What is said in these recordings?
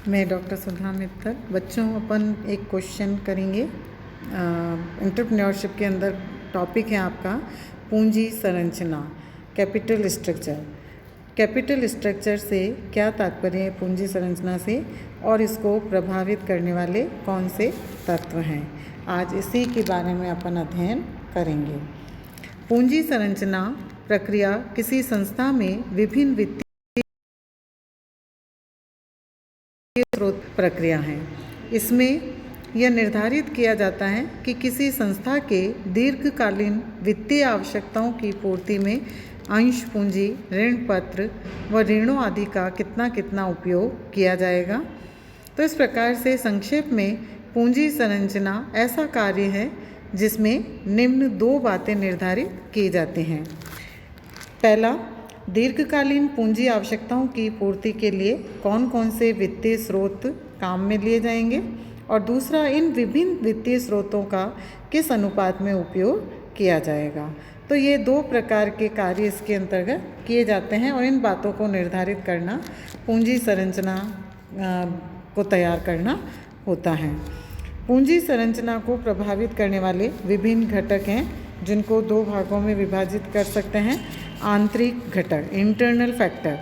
मैं डॉक्टर सुधा मित्तल। बच्चों, अपन एक क्वेश्चन करेंगे। एंटरप्रेन्योरशिप के अंदर टॉपिक है आपका पूंजी संरचना, कैपिटल स्ट्रक्चर। कैपिटल स्ट्रक्चर से क्या तात्पर्य है पूंजी संरचना से, और इसको प्रभावित करने वाले कौन से तत्व हैं, आज इसी के बारे में अपन अध्ययन करेंगे। पूंजी संरचना प्रक्रिया किसी संस्था में विभिन्न वित्तीय स्रोत प्रक्रिया है। इसमें यह निर्धारित किया जाता है कि किसी संस्था के दीर्घकालीन वित्तीय आवश्यकताओं की पूर्ति में अंश पूंजी, ऋण पत्र व ऋणों आदि का कितना कितना उपयोग किया जाएगा। तो इस प्रकार से संक्षेप में पूंजी संरचना ऐसा कार्य है जिसमें निम्न दो बातें निर्धारित की जाती हैं। पहला, दीर्घकालीन पूंजी आवश्यकताओं की पूर्ति के लिए कौन कौन से वित्तीय स्रोत काम में लिए जाएंगे, और दूसरा, इन विभिन्न वित्तीय स्रोतों का किस अनुपात में उपयोग किया जाएगा। तो ये दो प्रकार के कार्य इसके अंतर्गत किए जाते हैं, और इन बातों को निर्धारित करना पूंजी संरचना को तैयार करना होता है। पूंजी संरचना को प्रभावित करने वाले विभिन्न घटक हैं, जिनको दो भागों में विभाजित कर सकते हैं। आंतरिक घटक, इंटरनल फैक्टर,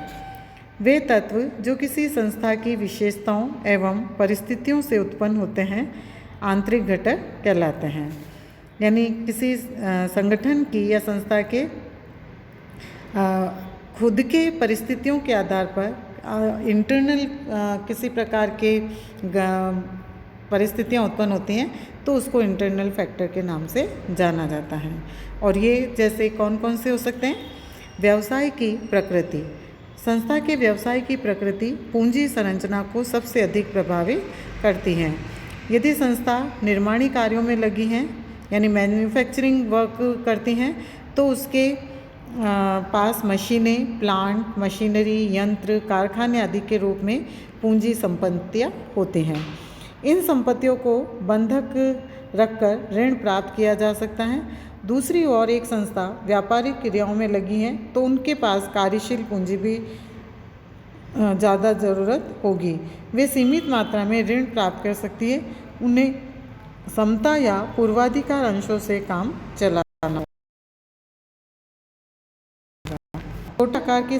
वे तत्व जो किसी संस्था की विशेषताओं एवं परिस्थितियों से उत्पन्न होते हैं, आंतरिक घटक कहलाते हैं। यानी किसी संगठन की या संस्था के खुद के परिस्थितियों के आधार पर इंटरनल किसी प्रकार के परिस्थितियाँ उत्पन्न होती हैं, तो उसको इंटरनल फैक्टर के नाम से जाना जाता है। और ये जैसे कौन कौन से हो सकते हैं। व्यवसाय की प्रकृति, संस्था के व्यवसाय की प्रकृति पूंजी संरचना को सबसे अधिक प्रभावित करती है। यदि संस्था निर्माणी कार्यों में लगी हैं, यानी मैन्युफैक्चरिंग वर्क करती हैं, तो उसके पास मशीनें, प्लांट, मशीनरी, यंत्र, कारखाने आदि के रूप में पूंजी संपत्तियाँ होती हैं। इन संपत्तियों को बंधक रखकर ऋण प्राप्त किया जा सकता है। दूसरी ओर एक संस्था व्यापारिक क्रियाओं में लगी है, तो उनके पास कार्यशील पूंजी भी ज़्यादा ज़रूरत होगी। वे सीमित मात्रा में ऋण प्राप्त कर सकती है। उन्हें समता या पूर्वाधिकार अंशों से काम चलाना छोटे आकार की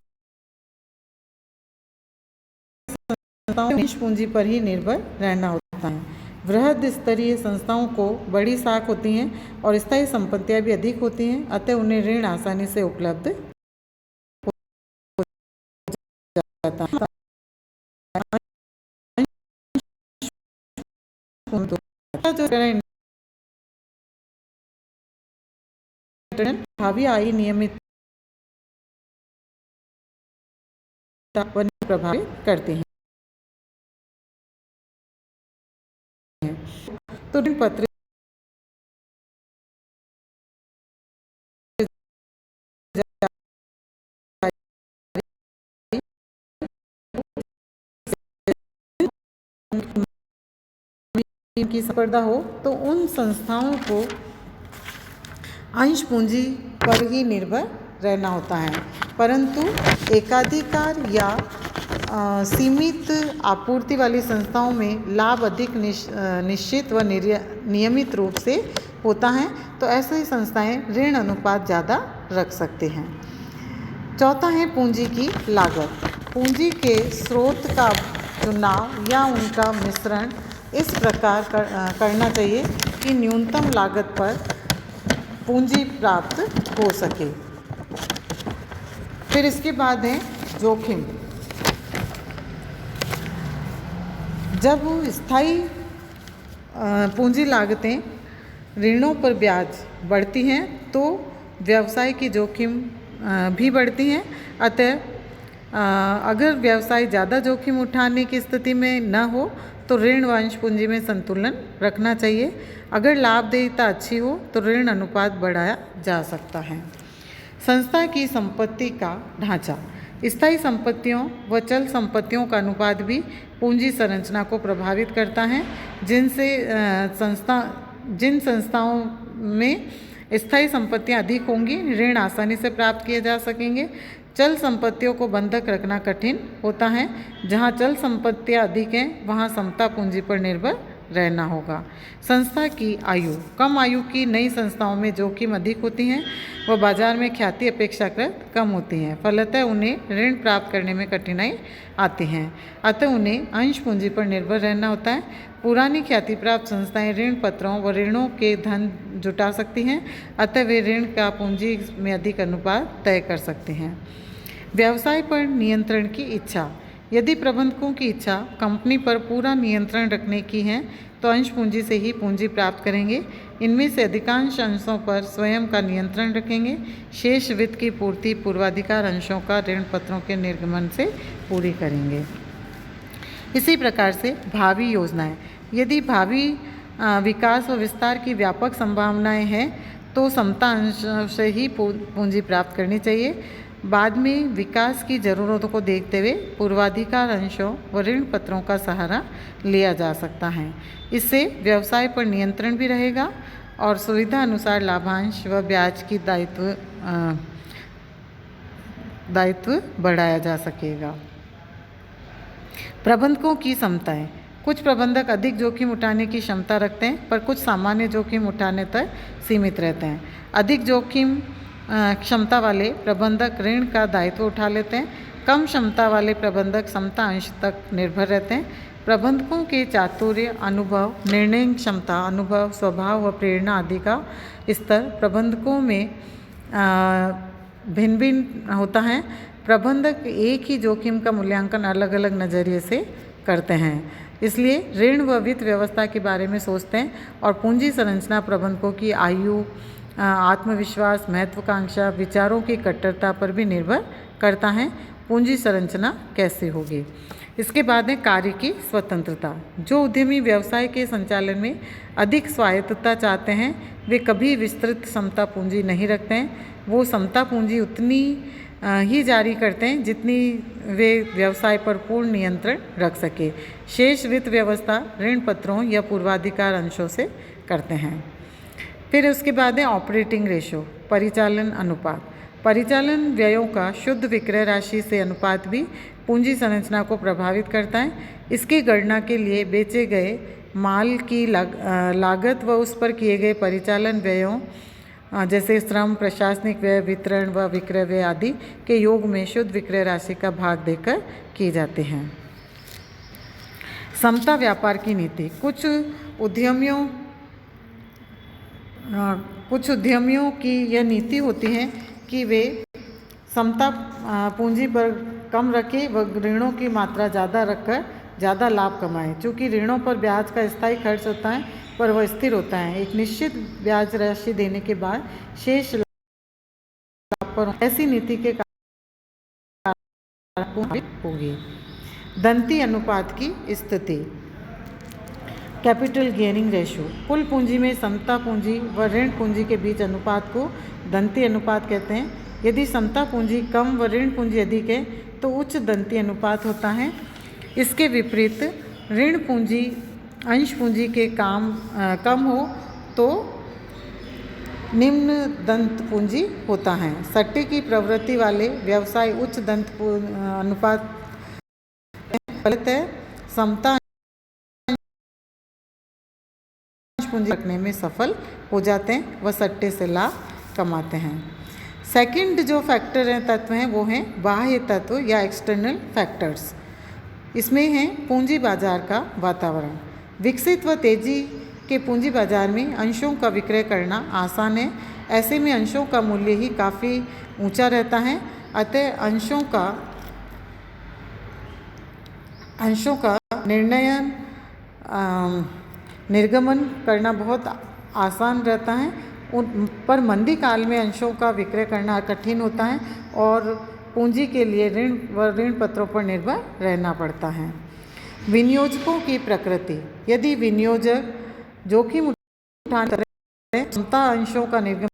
संस्थाओं में पूंजी पर ही निर्भर रहना होता है। वृहद स्तरीय संस्थाओं को बड़ी साख होती हैं और स्थायी संपत्तियां भी अधिक होती हैं, अतः उन्हें ऋण आसानी से उपलब्ध हो जाता है। भावी आय नियमित प्रभावित करते हैं। तो ऋण पत्र की स्पर्धा हो, तो उन संस्थाओं को अंश पूंजी पर ही निर्भर रहना होता है, परंतु एकाधिकार या सीमित आपूर्ति वाली संस्थाओं में लाभ अधिक निश्चित व नियमित रूप से होता है, तो ऐसी संस्थाएं ऋण अनुपात ज़्यादा रख सकते हैं। चौथा है पूंजी की लागत। पूंजी के स्रोत का चुनाव या उनका मिश्रण इस प्रकार करना चाहिए कि न्यूनतम लागत पर पूंजी प्राप्त हो सके। फिर इसके बाद है जोखिम। जब स्थायी पूंजी लागतें, ऋणों पर ब्याज बढ़ती हैं, तो व्यवसाय की जोखिम भी बढ़ती हैं। अतः अगर व्यवसाय ज़्यादा जोखिम उठाने की स्थिति में न हो, तो ऋण व अंश पूंजी में संतुलन रखना चाहिए। अगर लाभदेयता अच्छी हो, तो ऋण अनुपात बढ़ाया जा सकता है। संस्था की संपत्ति का ढांचा, स्थायी संपत्तियों व चल संपत्तियों का अनुपात भी पूंजी संरचना को प्रभावित करता है। जिन संस्थाओं में स्थायी संपत्तियां अधिक होंगी, ऋण आसानी से प्राप्त किए जा सकेंगे। चल संपत्तियों को बंधक रखना कठिन होता है। जहाँ चल संपत्तियाँ अधिक हैं वहाँ समता पूंजी पर निर्भर रहना होगा। संस्था की आयु, कम आयु की नई संस्थाओं में जोखिम अधिक होती हैं व बाजार में ख्याति अपेक्षाकृत कम होती हैं। फलतः उन्हें ऋण प्राप्त करने में कठिनाई आती हैं, अतः उन्हें अंश पूंजी पर निर्भर रहना होता है। पुरानी ख्याति प्राप्त संस्थाएं ऋण पत्रों व ऋणों के धन जुटा सकती हैं, अतः वे ऋण का पूंजी में अधिक अनुपात तय कर सकते हैं। व्यवसाय पर नियंत्रण की इच्छा, यदि प्रबंधकों की इच्छा कंपनी पर पूरा नियंत्रण रखने की है तो अंश पूंजी से ही पूंजी प्राप्त करेंगे। इनमें से अधिकांश अंशों पर स्वयं का नियंत्रण रखेंगे। शेष वित्त की पूर्ति पूर्वाधिकार अंशों का ऋण पत्रों के निर्गमन से पूरी करेंगे। इसी प्रकार से भावी योजनाएं, यदि भावी विकास व विस्तार की व्यापक संभावनाएं हैं तो समता अंश से ही पूंजी प्राप्त करनी चाहिए। बाद में विकास की ज़रूरतों को देखते हुए पूर्वाधिकार अंशों व ऋण पत्रों का सहारा लिया जा सकता है। इससे व्यवसाय पर नियंत्रण भी रहेगा और सुविधा अनुसार लाभांश व ब्याज की दायित्व बढ़ाया जा सकेगा। प्रबंधकों की क्षमताएं, कुछ प्रबंधक अधिक जोखिम उठाने की क्षमता रखते हैं पर कुछ सामान्य जोखिम उठाने तक सीमित रहते हैं। अधिक जोखिम क्षमता वाले प्रबंधक ऋण का दायित्व उठा लेते हैं। कम क्षमता वाले प्रबंधक समता अंश तक निर्भर रहते हैं। प्रबंधकों के चातुर्य, अनुभव, निर्णय क्षमता, अनुभव, स्वभाव व प्रेरणा आदि का स्तर प्रबंधकों में भिन्न भिन्न होता है। प्रबंधक एक ही जोखिम का मूल्यांकन अलग अलग नज़रिए से करते हैं, इसलिए ऋण व वित्त व्यवस्था के बारे में सोचते हैं और पूंजी संरचना प्रबंधकों की आयु, आत्मविश्वास, महत्वाकांक्षा, विचारों की कट्टरता पर भी निर्भर करता है पूंजी संरचना कैसे होगी। इसके बाद है कार्य की स्वतंत्रता। जो उद्यमी व्यवसाय के संचालन में अधिक स्वायत्तता चाहते हैं वे कभी विस्तृत समता पूंजी नहीं रखते हैं। वो समता पूंजी उतनी ही जारी करते हैं जितनी वे व्यवसाय पर पूर्ण नियंत्रण रख सके। शेष वित्त व्यवस्था ऋण पत्रों या पूर्वाधिकार अंशों से करते हैं। फिर उसके बाद है ऑपरेटिंग रेशो, परिचालन अनुपात। परिचालन व्ययों का शुद्ध विक्रय राशि से अनुपात भी पूंजी संरचना को प्रभावित करता है। इसकी गणना के लिए बेचे गए माल की लागत व उस पर किए गए परिचालन व्ययों जैसे श्रम, प्रशासनिक व्यय, वितरण व विक्रय व्यय आदि के योग में शुद्ध विक्रय राशि का भाग देकर किए जाते हैं। समता व्यापार की नीति, कुछ उद्यमियों की यह नीति होती है कि वे समता पूंजी पर कम रखें व ऋणों की मात्रा ज़्यादा रखकर ज़्यादा लाभ कमाएं। चूँकि ऋणों पर ब्याज का स्थायी खर्च होता है पर वह स्थिर होता है। एक निश्चित ब्याज राशि देने के बाद शेष लाभ पर ऐसी नीति के कारण होगी। दंती अनुपात की स्थिति, कैपिटल गियरिंग रेशो, कुल पूंजी में समता पूंजी व ऋण पूंजी के बीच अनुपात को दंती अनुपात कहते हैं। यदि समता पूंजी कम व ऋण पूंजी अधिक है तो उच्च दंती अनुपात होता है। इसके विपरीत ऋण पूंजी अंश पूंजी के कम हो तो निम्न दंत पूंजी होता है। सट्टे की प्रवृत्ति वाले व्यवसाय उच्च दंत अनुपात फलतः समता पूंजी रखने में सफल हो जाते हैं व सट्टे से लाभ कमाते हैं। सेकंड जो फैक्टर हैं, तत्व हैं, वो हैं बाह्य तत्व या एक्सटर्नल फैक्टर्स। इसमें है पूंजी बाजार का वातावरण। विकसित व तेजी के पूंजी बाजार में अंशों का विक्रय करना आसान है। ऐसे में अंशों का मूल्य ही काफ़ी ऊंचा रहता है, अतः अंशों का निर्गमन करना बहुत आसान रहता है। पर मंदी काल में अंशों का विक्रय करना कठिन होता है और पूंजी के लिए ऋण पत्रों पर निर्भर रहना पड़ता है। विनियोजकों की प्रकृति, यदि विनियोजक जोखिम उठाने क्षमता अंशों का निर्गमन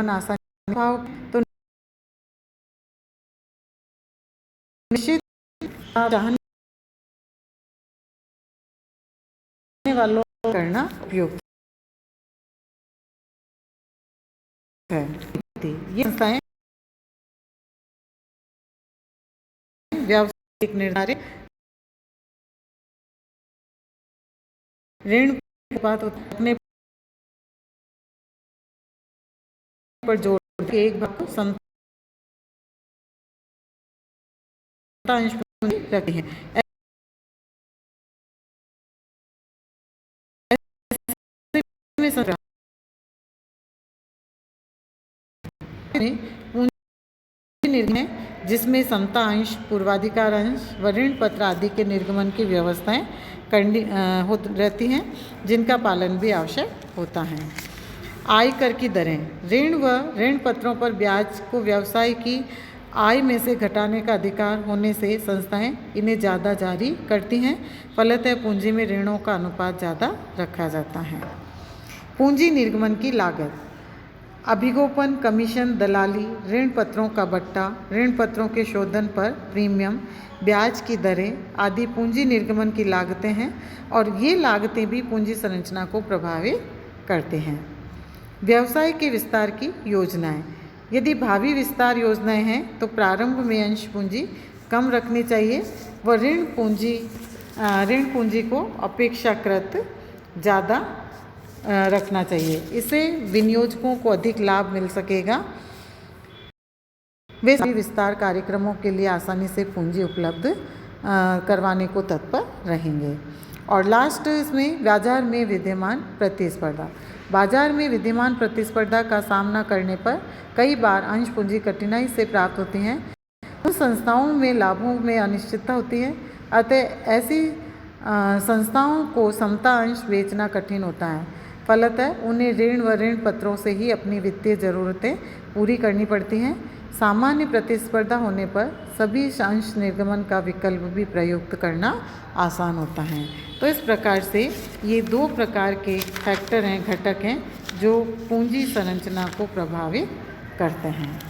आसान तो निश्चित चाहने वालों को करना उपयुक्त है। थी। ये संस्थाएं व्यावसायिक निर्धारित ऋण अनुपात अपने पर जोड़ के एक भाग को समता अंश पूंजी रखते हैं। पूंजी निर्गमन है जिसमें समता अंश, पूर्वाधिकार अंश व ऋण पत्र आदि के निर्गमन की व्यवस्थाएं करनी रहती हैं, जिनका पालन भी आवश्यक होता है। आय कर की दरें, ऋण व ऋण पत्रों पर ब्याज को व्यवसाय की आय में से घटाने का अधिकार होने से संस्थाएं इन्हें ज़्यादा जारी करती हैं। फलतः पूंजी में ऋणों का अनुपात ज़्यादा रखा जाता है। पूंजी निर्गमन की लागत, अभिगोपन, कमीशन, दलाली, ऋण पत्रों का बट्टा, ऋण पत्रों के शोधन पर प्रीमियम, ब्याज की दरें आदि पूंजी निर्गमन की लागतें हैं और ये लागतें भी पूंजी संरचना को प्रभावित करते हैं। व्यवसाय के विस्तार की योजनाएं, यदि भावी विस्तार योजनाएं हैं तो प्रारंभ में अंश पूंजी कम रखनी चाहिए व ऋण पूंजी को अपेक्षाकृत ज़्यादा रखना चाहिए। इससे विनियोजकों को अधिक लाभ मिल सकेगा। वे सभी विस्तार कार्यक्रमों के लिए आसानी से पूंजी उपलब्ध करवाने को तत्पर रहेंगे। और लास्ट इसमें बाजार में विद्यमान प्रतिस्पर्धा, बाजार में विद्यमान प्रतिस्पर्धा का सामना करने पर कई बार अंश पूंजी कठिनाई से प्राप्त होती हैं। उन संस्थाओं में लाभों में अनिश्चितता होती है, अतः ऐसी संस्थाओं को समता अंश बेचना कठिन होता है। फलतः उन्हें ऋण व ऋण पत्रों से ही अपनी वित्तीय ज़रूरतें पूरी करनी पड़ती हैं। सामान्य प्रतिस्पर्धा होने पर सभी अंश निर्गमन का विकल्प भी प्रयुक्त करना आसान होता है। तो इस प्रकार से ये दो प्रकार के फैक्टर हैं, घटक हैं, जो पूंजी संरचना को प्रभावित करते हैं।